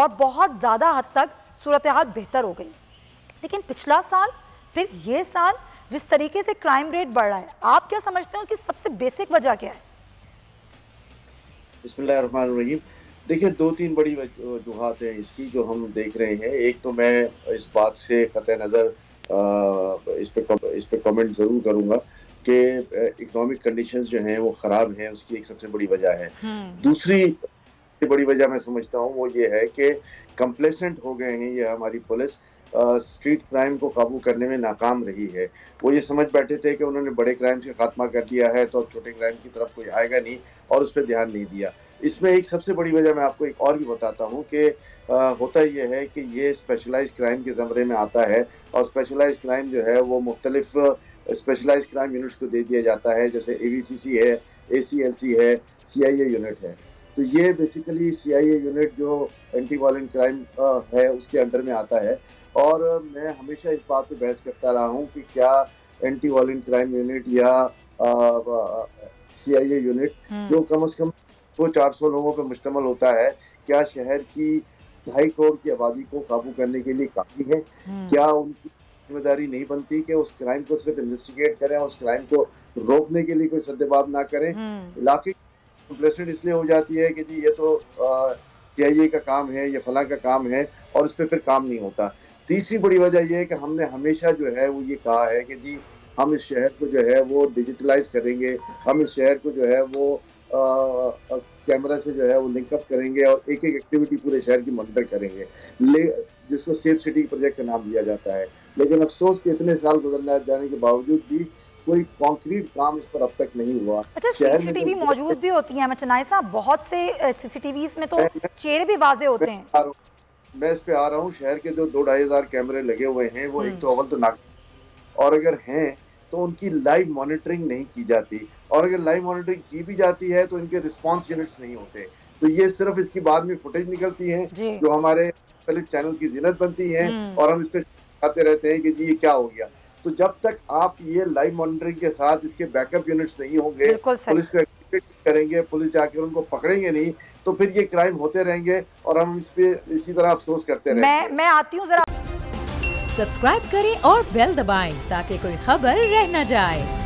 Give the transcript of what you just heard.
और बहुत ज़्यादा हद तक सूरत हाल बेहतर हो गई। लेकिन पिछला साल फिर ये साल जिस तरीके से क्राइम रेट बढ़ रहा है, आप क्या समझते हो कि सबसे बेसिक वजह क्या है? बिस्मिल्लाहिर्रहमानिर्रहीम। देखिए, 2-3 बड़ी वजूहात हैं इसकी जो हम देख रहे हैं। एक तो मैं इस बात से कतई नज़र इस पे कमेंट ज़रूर करूँगा कि इकोनॉमिक कंडीशंस जो हैं वो ख़राब हैं, उसकी एक सबसे बड़ी वजह है। दूसरी बड़ी वजह मैं समझता हूँ वो ये है कि कंप्लेसेंट हो गए हैं ये हमारी पुलिस, स्ट्रीट क्राइम को काबू करने में नाकाम रही है। वो ये समझ बैठे थे कि उन्होंने बड़े क्राइम से खात्मा कर दिया है तो अब छोटे क्राइम की तरफ कोई आएगा नहीं, और उस पर ध्यान नहीं दिया। इसमें एक सबसे बड़ी वजह मैं आपको एक और भी बताता हूँ कि होता ये है कि ये स्पेशलाइज्ड क्राइम के ज़मरे में आता है, और स्पेशलाइज्ड क्राइम जो है वो मुख्तलिफ स्पेशलाइज्ड क्राइम यूनिट्स को दे दिया जाता है, जैसे AVCC है, ACLC है, CIA यूनिट है। तो ये बेसिकली CIA यूनिट जो एंटी वायलेंट क्राइम है उसके अंडर में आता है। और मैं हमेशा इस बात पे बहस करता रहा हूँ कि क्या एंटी वायलेंट क्राइम यूनिट या CIA यूनिट जो कम से कम 400 लोगों पर मुश्तमल होता है, क्या शहर की 2.5 करोड़ की आबादी को काबू करने के लिए काफ़ी है? क्या उनकी जिम्मेदारी नहीं बनती कि उस क्राइम को सिर्फ इन्वेस्टिगेट करें, उस क्राइम को रोकने के लिए कोई सद्देबाब ना करें? इलाके कंप्लेसेंट इसलिए हो जाती है कि जी ये तो CIA का काम है, ये फलां का काम है, और उस पर फिर काम नहीं होता। तीसरी बड़ी वजह ये है कि हमने हमेशा जो है वो ये कहा है कि जी हम इस शहर को जो है वो डिजिटलाइज करेंगे, हम इस शहर को जो है वो कैमरा से जो है वो लिंकअप करेंगे और एक एक एक्टिविटी पूरे शहर की मॉनिटर करेंगे, जिसको सेफ सिटी प्रोजेक्ट का नाम दिया जाता है। लेकिन अफसोस कि इतने साल गुजरने जाने के बावजूद भी कोई कॉन्क्रीट काम इस पर अब तक नहीं हुआ। अच्छा, CCTV मौजूद भी होती है चनाई साहब, बहुत से CCTVs में तो चेहरे भी वाजे होते हैं। मैं इस पे आ रहा हूँ। शहर के जो 2-2.5 हज़ार कैमरे लगे हुए हैं वो एक तो अव्वल तो ना, और अगर हैं तो उनकी लाइव मॉनिटरिंग नहीं की जाती, और अगर लाइव मॉनिटरिंग की भी जाती है तो इनके रिस्पांस यूनिट्स नहीं होते। तो ये सिर्फ इसकी बाद में फुटेज निकलती है जो हमारे मुख्तलिफ चैनल्स की जीनत बनती है, और हम इस पे आते रहते हैं कि जी ये क्या हो गया। तो जब तक आप ये लाइव मॉनिटरिंग के साथ इसके बैकअप यूनिट्स नहीं होंगे, पुलिस को एक्टिवेट करेंगे, पुलिस जाकर उनको पकड़ेंगे नहीं, तो फिर ये क्राइम होते रहेंगे और हम इस पे इसी तरह अफसोस करते रहेंगे। मैं आती हूँ जरा। सब्सक्राइब करें और बेल दबाएं ताकि कोई खबर रह न जाए।